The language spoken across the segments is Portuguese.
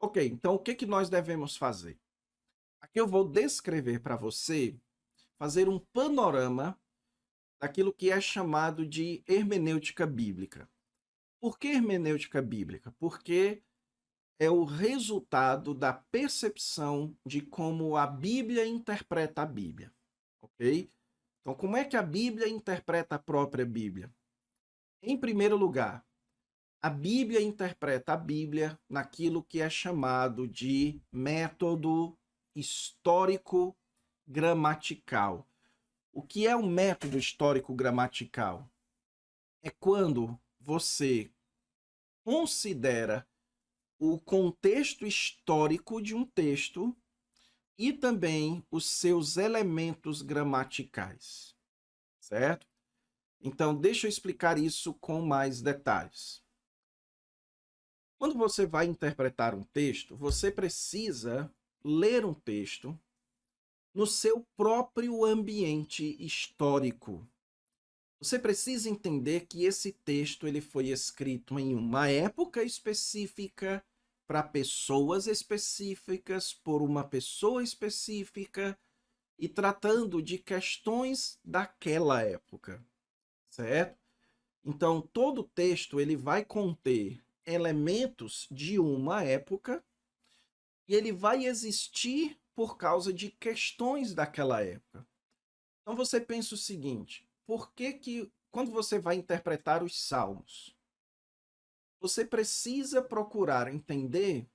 Ok, então o que que nós devemos fazer? Aqui eu vou descrever para você, fazer um panorama daquilo que é chamado de hermenêutica bíblica. Por que hermenêutica bíblica? Porque é o resultado da percepção de como a Bíblia interpreta a Bíblia, ok? Então, como é que a Bíblia interpreta a própria Bíblia? Em primeiro lugar, a Bíblia interpreta a Bíblia naquilo que é chamado de método histórico gramatical. O que é um método histórico gramatical? É quando você considera o contexto histórico de um texto e também os seus elementos gramaticais, certo? Então, deixa eu explicar isso com mais detalhes. Quando você vai interpretar um texto, você precisa ler um texto no seu próprio ambiente histórico. Você precisa entender que esse texto ele foi escrito em uma época específica, para pessoas específicas, por uma pessoa específica e tratando de questões daquela época, certo? Então, todo texto ele vai conter elementos de uma época e ele vai existir por causa de questões daquela época. Então você pensa o seguinte: por que que quando você vai interpretar os salmos, você precisa procurar entender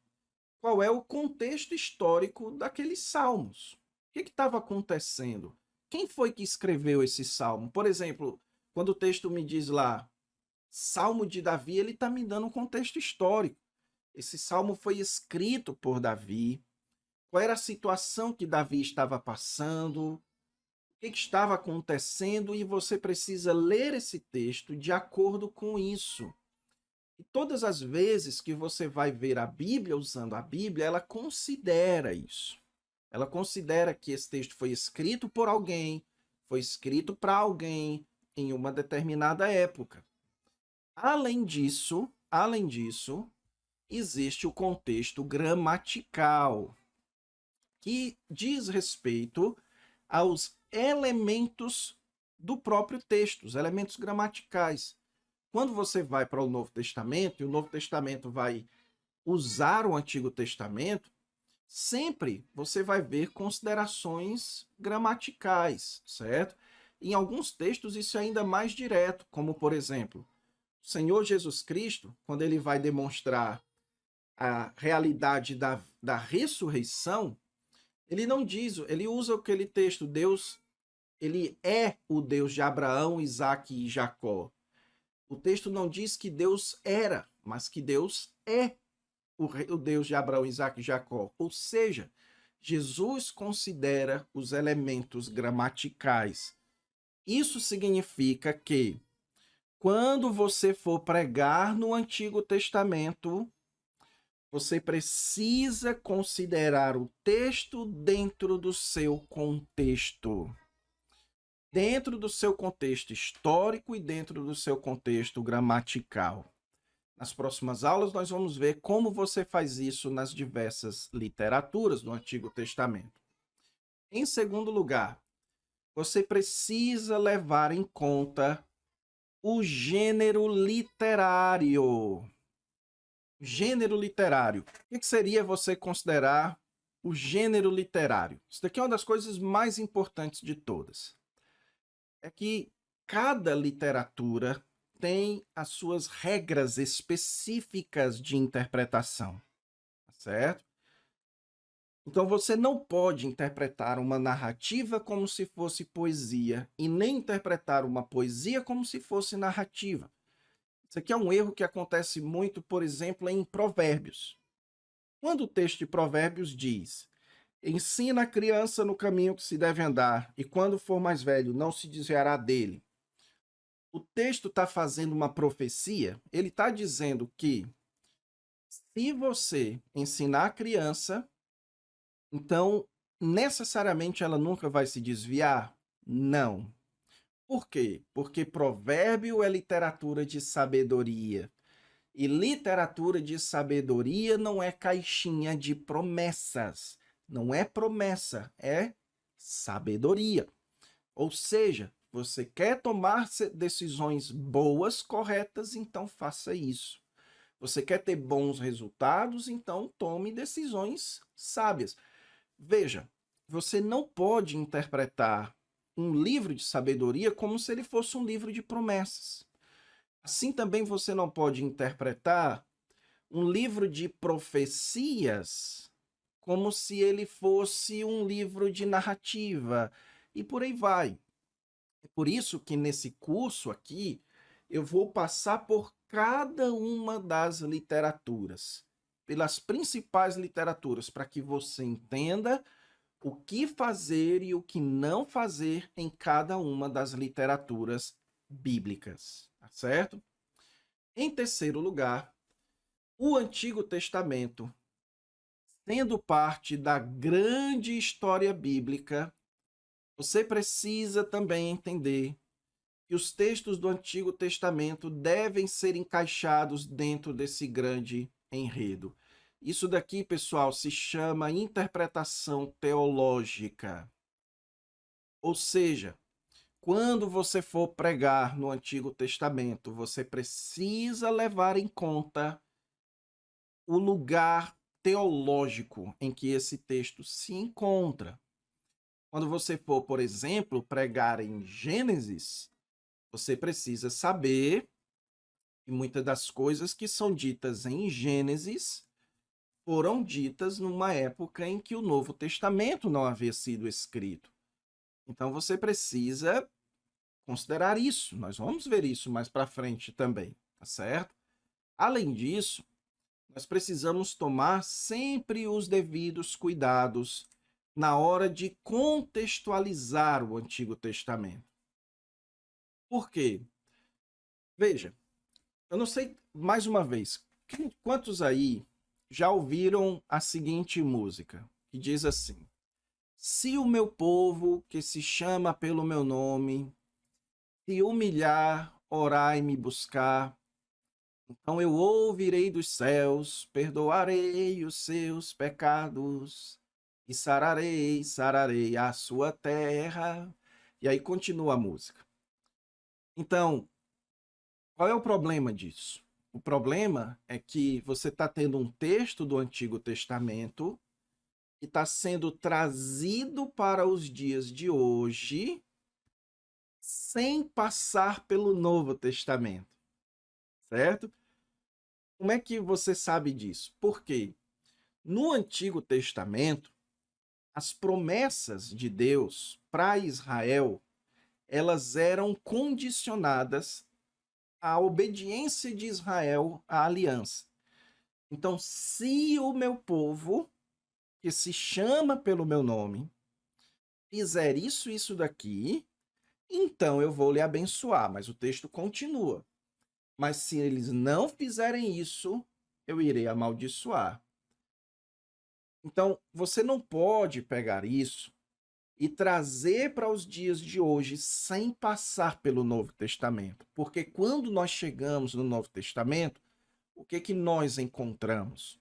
qual é o contexto histórico daqueles salmos? O que estava acontecendo? Quem foi que escreveu esse salmo? Por exemplo, quando o texto me diz lá, Salmo de Davi, ele está me dando um contexto histórico. Esse salmo foi escrito por Davi. Qual era a situação que Davi estava passando? O que estava acontecendo? E você precisa ler esse texto de acordo com isso. E todas as vezes que você vai ver a Bíblia usando a Bíblia, ela considera isso. Ela considera que esse texto foi escrito por alguém, foi escrito para alguém em uma determinada época. Além disso, existe o contexto gramatical, que diz respeito aos elementos do próprio texto, os elementos gramaticais. Quando você vai para o Novo Testamento, e o Novo Testamento vai usar o Antigo Testamento, sempre você vai ver considerações gramaticais, certo? Em alguns textos isso é ainda mais direto, como por exemplo, o Senhor Jesus Cristo, quando ele vai demonstrar a realidade da ressurreição, ele não diz, ele usa aquele texto, Deus, ele é o Deus de Abraão, Isaque e Jacó. O texto não diz que Deus era, mas que Deus é o Deus de Abraão, Isaque e Jacó. Ou seja, Jesus considera os elementos gramaticais. Isso significa que, quando você for pregar no Antigo Testamento, você precisa considerar o texto dentro do seu contexto. Dentro do seu contexto histórico e dentro do seu contexto gramatical. Nas próximas aulas, nós vamos ver como você faz isso nas diversas literaturas do Antigo Testamento. Em segundo lugar, você precisa levar em conta o gênero literário. Gênero literário. O que seria você considerar o gênero literário? Isso daqui é uma das coisas mais importantes de todas. É que cada literatura tem as suas regras específicas de interpretação, certo? Então você não pode interpretar uma narrativa como se fosse poesia e nem interpretar uma poesia como se fosse narrativa. Isso aqui é um erro que acontece muito, por exemplo, em Provérbios. Quando o texto de Provérbios diz: ensina a criança no caminho que se deve andar, e quando for mais velho, não se desviará dele. O texto está fazendo uma profecia, ele está dizendo que se você ensinar a criança, então necessariamente ela nunca vai se desviar? Não. Por quê? Porque provérbio é literatura de sabedoria. E literatura de sabedoria não é caixinha de promessas. Não é promessa, é sabedoria. Ou seja, você quer tomar decisões boas, corretas, então faça isso. Você quer ter bons resultados, então tome decisões sábias. Veja, você não pode interpretar um livro de sabedoria como se ele fosse um livro de promessas. Assim também você não pode interpretar um livro de profecias como se ele fosse um livro de narrativa, e por aí vai. É por isso que nesse curso aqui eu vou passar por cada uma das literaturas, pelas principais literaturas, para que você entenda o que fazer e o que não fazer em cada uma das literaturas bíblicas, tá certo? Em terceiro lugar, o Antigo Testamento, sendo parte da grande história bíblica, você precisa também entender que os textos do Antigo Testamento devem ser encaixados dentro desse grande enredo. Isso daqui, pessoal, se chama interpretação teológica. Ou seja, quando você for pregar no Antigo Testamento, você precisa levar em conta o lugar teológico em que esse texto se encontra. Quando você for, por exemplo, pregar em Gênesis, você precisa saber que muitas das coisas que são ditas em Gênesis foram ditas numa época em que o Novo Testamento não havia sido escrito. Então você precisa considerar isso. Nós vamos ver isso mais para frente também, tá certo? Além disso, nós precisamos tomar sempre os devidos cuidados na hora de contextualizar o Antigo Testamento. Por quê? Veja, eu não sei, mais uma vez, quantos aí já ouviram a seguinte música, que diz assim: se o meu povo, que se chama pelo meu nome, se humilhar, orar e me buscar, então eu ouvirei dos céus, perdoarei os seus pecados e sararei a sua terra. E aí continua a música. Então, qual é o problema disso? O problema é que você está tendo um texto do Antigo Testamento que está sendo trazido para os dias de hoje sem passar pelo Novo Testamento, certo? Como é que você sabe disso? Porque no Antigo Testamento, as promessas de Deus para Israel, elas eram condicionadas à obediência de Israel à aliança. Então, se o meu povo, que se chama pelo meu nome, fizer isso, isso daqui, então eu vou lhe abençoar. Mas o texto continua. Mas se eles não fizerem isso, eu irei amaldiçoar. Então, você não pode pegar isso e trazer para os dias de hoje sem passar pelo Novo Testamento. Porque quando nós chegamos no Novo Testamento, o que que nós encontramos?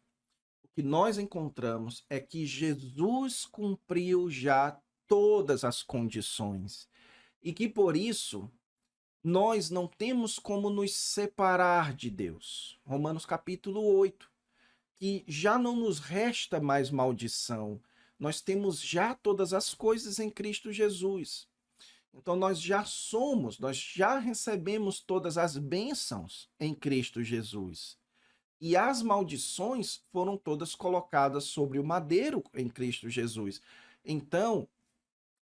O que nós encontramos é que Jesus cumpriu já todas as condições e que por isso nós não temos como nos separar de Deus. Romanos capítulo 8, que já não nos resta mais maldição. Nós temos já todas as coisas em Cristo Jesus. Então nós já recebemos todas as bênçãos em Cristo Jesus. E as maldições foram todas colocadas sobre o madeiro em Cristo Jesus. Então,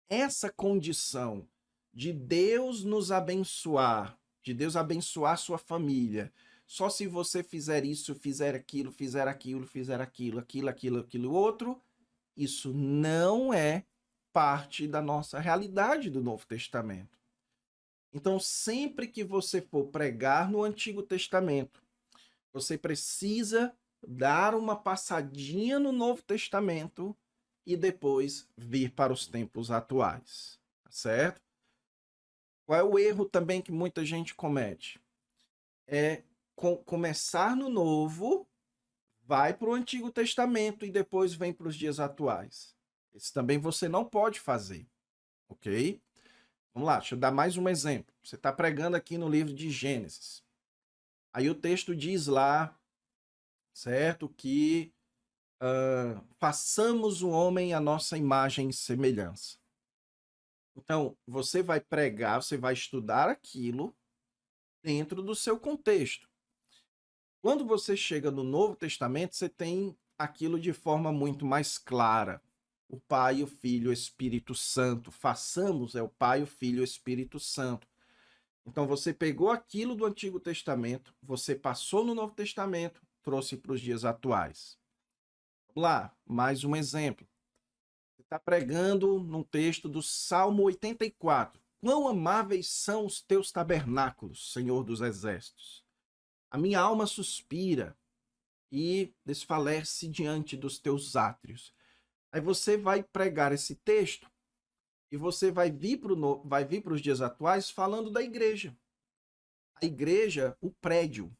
essa condição de Deus nos abençoar, de Deus abençoar sua família, só se você fizer isso, fizer aquilo, fizer aquilo, fizer aquilo, outro, isso não é parte da nossa realidade do Novo Testamento. Então, sempre que você for pregar no Antigo Testamento, você precisa dar uma passadinha no Novo Testamento e depois vir para os tempos atuais, tá certo? Qual é o erro também que muita gente comete? É começar no Novo, vai para o Antigo Testamento e depois vem para os dias atuais. Isso também você não pode fazer, ok? Vamos lá, deixa eu dar mais um exemplo. Você está pregando aqui no livro de Gênesis. Aí o texto diz lá, certo, que façamos o homem à nossa imagem e semelhança. Então, você vai pregar, você vai estudar aquilo dentro do seu contexto. Quando você chega no Novo Testamento, você tem aquilo de forma muito mais clara. O Pai, o Filho, o Espírito Santo. Façamos é o Pai, o Filho e o Espírito Santo. Então você pegou aquilo do Antigo Testamento, você passou no Novo Testamento, trouxe para os dias atuais. Vamos lá, mais um exemplo. Você está pregando num texto do Salmo 84. Quão amáveis são os teus tabernáculos, Senhor dos Exércitos. A minha alma suspira e desfalece diante dos teus átrios. Aí você vai pregar esse texto e você vai vir para os dias atuais falando da igreja. A igreja, o prédio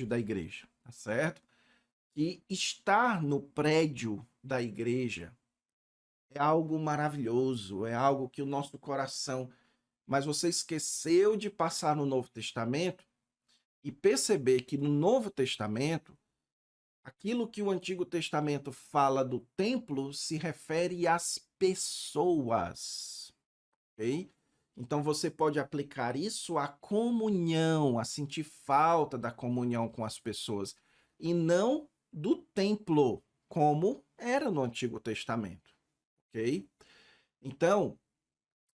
da igreja, tá certo? E estar no prédio da igreja é algo maravilhoso, é algo que o nosso coração... Mas você esqueceu de passar no Novo Testamento e perceber que no Novo Testamento, aquilo que o Antigo Testamento fala do templo se refere às pessoas, ok? Então você pode aplicar isso à comunhão, a sentir falta da comunhão com as pessoas, e não do templo, como era no Antigo Testamento, ok? Então,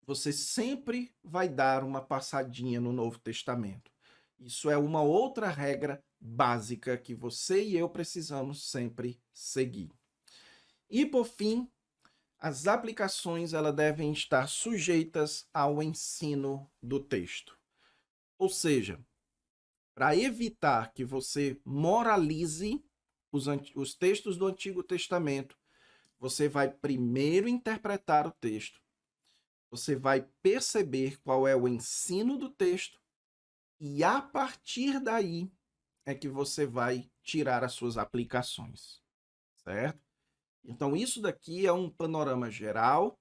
você sempre vai dar uma passadinha no Novo Testamento. Isso é uma outra regra básica que você e eu precisamos sempre seguir. E, por fim, as aplicações elas devem estar sujeitas ao ensino do texto. Ou seja, para evitar que você moralize os textos do Antigo Testamento, você vai primeiro interpretar o texto, você vai perceber qual é o ensino do texto e, a partir daí, é que você vai tirar as suas aplicações, certo? Então, isso daqui é um panorama geral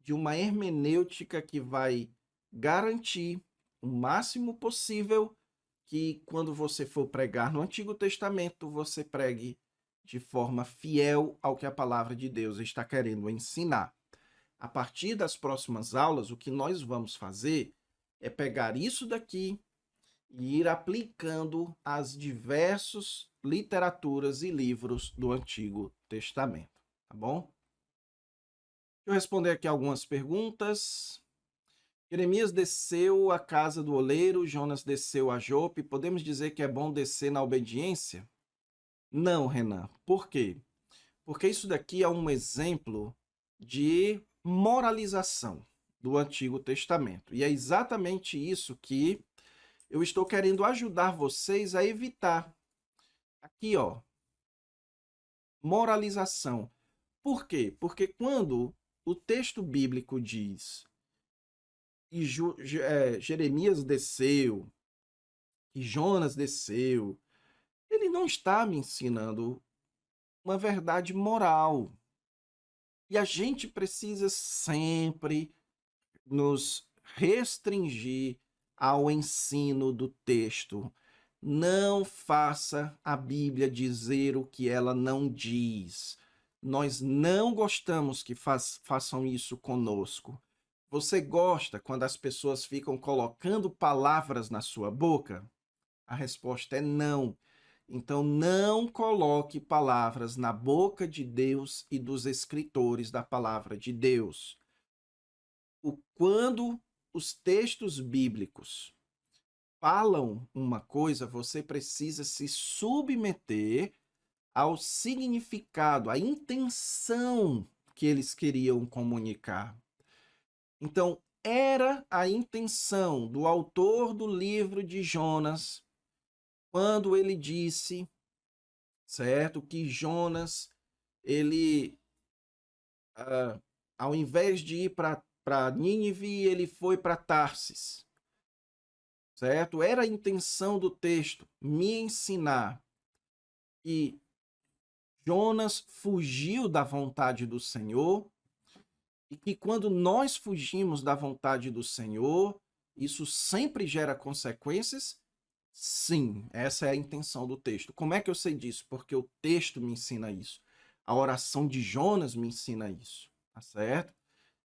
de uma hermenêutica que vai garantir o máximo possível que, quando você for pregar no Antigo Testamento, você pregue de forma fiel ao que a palavra de Deus está querendo ensinar. A partir das próximas aulas, o que nós vamos fazer é pegar isso daqui e ir aplicando às diversas literaturas e livros do Antigo Testamento, tá bom? Deixa eu responder aqui algumas perguntas. Jeremias desceu à casa do oleiro, Jonas desceu a Jope. Podemos dizer que é bom descer na obediência? Não, Renan. Por quê? Porque isso daqui é um exemplo de moralização do Antigo Testamento. E é exatamente isso que eu estou querendo ajudar vocês a evitar. Aqui, ó, moralização. Por quê? Porque quando o texto bíblico diz que Jeremias desceu, que Jonas desceu, ele não está me ensinando uma verdade moral. E a gente precisa sempre nos restringir ao ensino do texto. Não faça a Bíblia dizer o que ela não diz. Nós não gostamos que façam isso conosco. Você gosta quando as pessoas ficam colocando palavras na sua boca? A resposta é não. Então, não coloque palavras na boca de Deus e dos escritores da palavra de Deus. Quando os textos bíblicos falam uma coisa, você precisa se submeter ao significado, à intenção que eles queriam comunicar. Então, era a intenção do autor do livro de Jonas, quando ele disse, certo, que Jonas, ele, ao invés de ir para Nínive, ele foi para Tarsis. certo? Era a intenção do texto me ensinar que Jonas fugiu da vontade do Senhor e que quando nós fugimos da vontade do Senhor, isso sempre gera consequências? Sim, essa é a intenção do texto. Como é que eu sei disso? Porque o texto me ensina isso. A oração de Jonas me ensina isso, tá certo?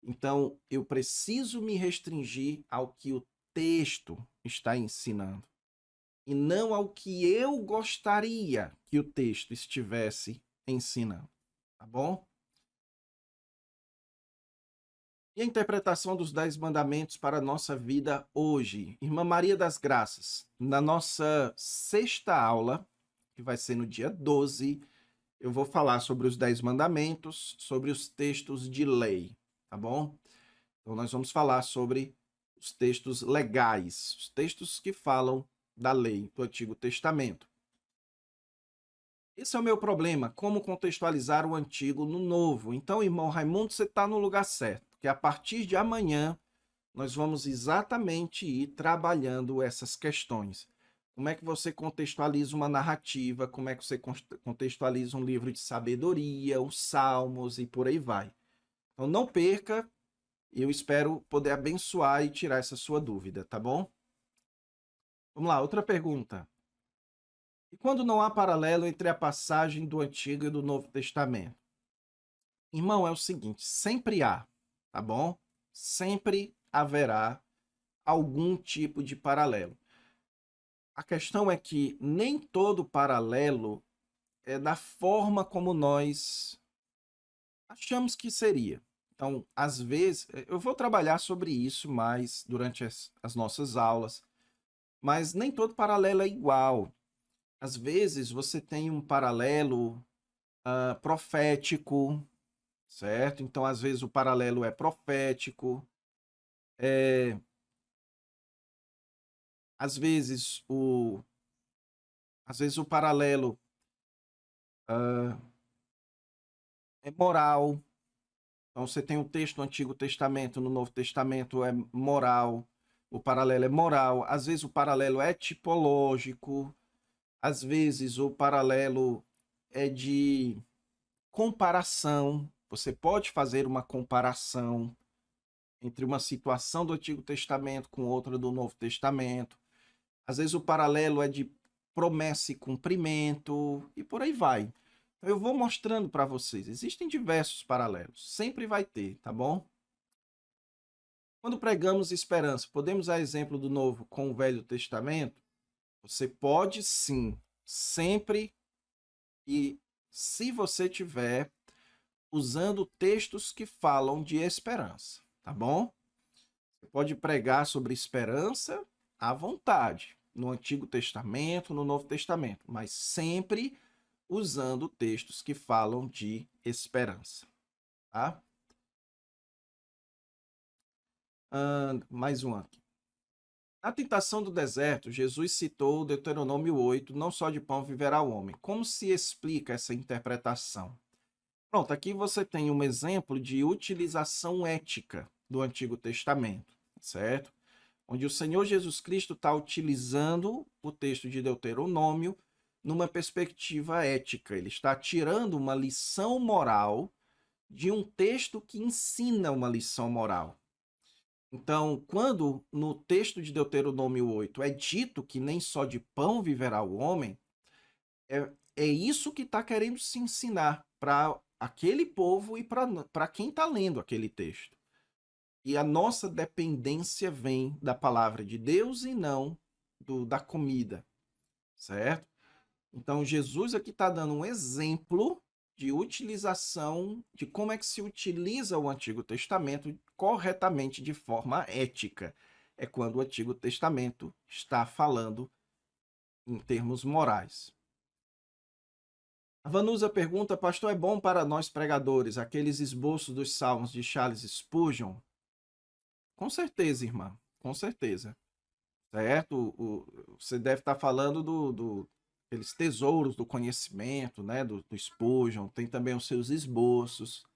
Então, eu preciso me restringir ao que o texto está ensinando e não ao que eu gostaria que o texto estivesse ensinando, tá bom? E a interpretação dos 10 mandamentos para a nossa vida hoje? Irmã Maria das Graças, na nossa sexta aula, que vai ser no dia 12, eu vou falar sobre os 10 mandamentos, sobre os textos de lei, tá bom? Então nós vamos falar sobre os textos legais, os textos que falam da lei do Antigo Testamento. Esse é o meu problema, como contextualizar o Antigo no Novo. Então, irmão Raimundo, você está no lugar certo, porque a partir de amanhã nós vamos exatamente ir trabalhando essas questões. Como é que você contextualiza uma narrativa, como é que você contextualiza um livro de sabedoria, os salmos e por aí vai. Então não perca, eu espero poder abençoar e tirar essa sua dúvida, tá bom? Vamos lá, outra pergunta. E quando não há paralelo entre a passagem do Antigo e do Novo Testamento? Irmão, é o seguinte, sempre há, tá bom? Sempre haverá algum tipo de paralelo. A questão é que nem todo paralelo é da forma como nós achamos que seria. Então, às vezes, eu vou trabalhar sobre isso mais durante as nossas aulas, mas nem todo paralelo é igual. Às vezes, você tem um paralelo profético, certo? Então, às vezes, o paralelo é profético. Às vezes, o paralelo é moral. Então, você tem um texto do Antigo Testamento, no Novo Testamento é moral, o paralelo é moral. Às vezes, o paralelo é tipológico, às vezes, o paralelo é de comparação. Você pode fazer uma comparação entre uma situação do Antigo Testamento com outra do Novo Testamento. Às vezes, o paralelo é de promessa e cumprimento, e por aí vai. Eu vou mostrando para vocês. Existem diversos paralelos. Sempre vai ter, tá bom? Quando pregamos esperança, podemos dar exemplo do Novo com o Velho Testamento? Você pode sim, sempre e se você tiver usando textos que falam de esperança, tá bom? Você pode pregar sobre esperança à vontade, no Antigo Testamento, no Novo Testamento, mas sempre usando textos que falam de esperança, tá? Mais um aqui. Na tentação do deserto, Jesus citou Deuteronômio 8, não só de pão viverá o homem. Como se explica essa interpretação? Pronto, aqui você tem um exemplo de utilização ética do Antigo Testamento, certo? Onde o Senhor Jesus Cristo está utilizando o texto de Deuteronômio numa perspectiva ética. Ele está tirando uma lição moral de um texto que ensina uma lição moral. Então, quando no texto de Deuteronômio 8 é dito que nem só de pão viverá o homem, é isso que está querendo se ensinar para aquele povo e para quem está lendo aquele texto. E a nossa dependência vem da palavra de Deus e não da comida, certo? Então, Jesus aqui está dando um exemplo de utilização, de como é que se utiliza o Antigo Testamento corretamente de forma ética. É quando o Antigo Testamento está falando em termos morais. A Vanusa pergunta, pastor, é bom para nós pregadores aqueles esboços dos salmos de Charles Spurgeon? Com certeza, irmã, com certeza. Certo? Você deve estar falando aqueles tesouros do conhecimento, né? Do Spurgeon, tem também os seus esboços.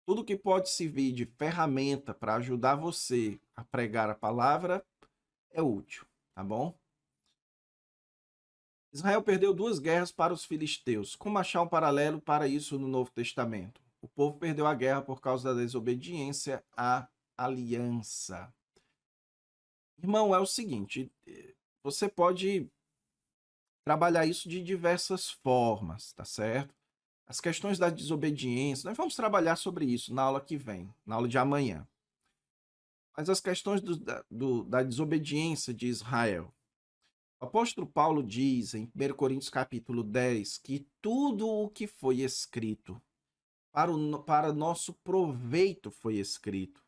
Tudo que pode servir de ferramenta para ajudar você a pregar a palavra é útil, tá bom? Israel perdeu 2 guerras para os filisteus. Como achar um paralelo para isso no Novo Testamento? O povo perdeu a guerra por causa da desobediência à aliança. Irmão, é o seguinte, você pode trabalhar isso de diversas formas, tá certo? As questões da desobediência, nós vamos trabalhar sobre isso na aula que vem, na aula de amanhã. Mas as questões da desobediência de Israel. O apóstolo Paulo diz em 1 Coríntios capítulo 10 que tudo o que foi escrito para nosso proveito foi escrito,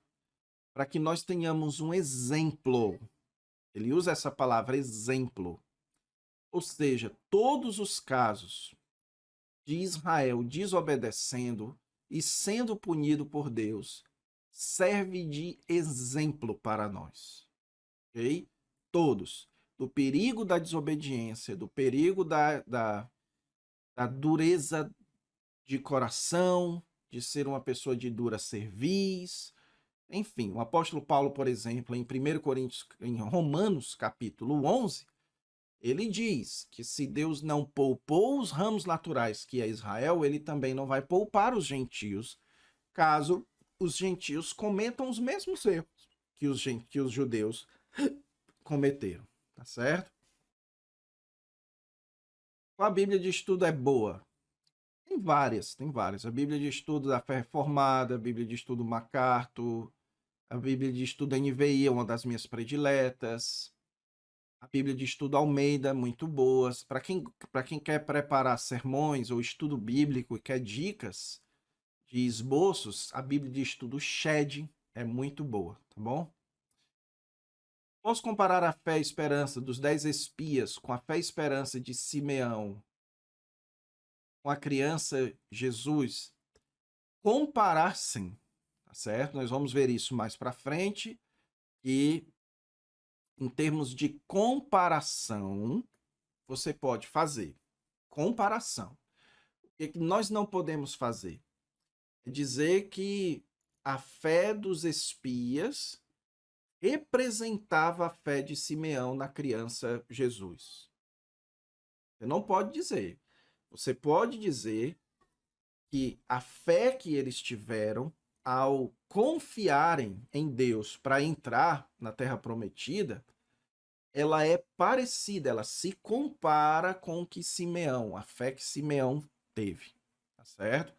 para que nós tenhamos um exemplo. Ele usa essa palavra exemplo. Ou seja, todos os casos de Israel desobedecendo e sendo punido por Deus serve de exemplo para nós. Ok? Todos. Do perigo da desobediência, do perigo da dureza de coração, de ser uma pessoa de dura cerviz. Enfim, o apóstolo Paulo, por exemplo, em 1 Coríntios, em Romanos, capítulo 11, ele diz que se Deus não poupou os ramos naturais, que é Israel, ele também não vai poupar os gentios, caso os gentios cometam os mesmos erros que os judeus cometeram, tá certo? A Bíblia de Estudo é boa? Tem várias, tem várias. A Bíblia de Estudo da Fé Reformada, a Bíblia de Estudo MacArthur, a Bíblia de Estudo NVI é uma das minhas prediletas. A Bíblia de Estudo Almeida, muito boas. Para quem quer preparar sermões ou estudo bíblico e quer dicas de esboços, a Bíblia de Estudo Shed é muito boa, tá bom? Posso comparar a fé e esperança dos 10 espias com a fé e esperança de Simeão, com a criança Jesus? Comparar, sim, tá certo? Nós vamos ver isso mais para frente e em termos de comparação, você pode fazer comparação. O que nós não podemos fazer é dizer que a fé dos espias representava a fé de Simeão na criança Jesus. Você não pode dizer. Você pode dizer que a fé que eles tiveram ao confiarem em Deus para entrar na Terra Prometida, ela é parecida, ela se compara com o que Simeão, a fé que Simeão teve, tá certo?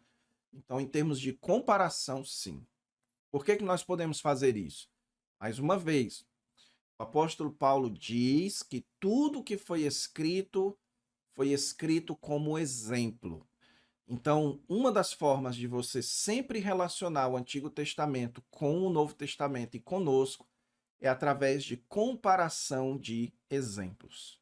Então, em termos de comparação, sim. Por que nós podemos fazer isso? Mais uma vez, o apóstolo Paulo diz que tudo que foi escrito como exemplo. Então, uma das formas de você sempre relacionar o Antigo Testamento com o Novo Testamento e conosco é através de comparação de exemplos.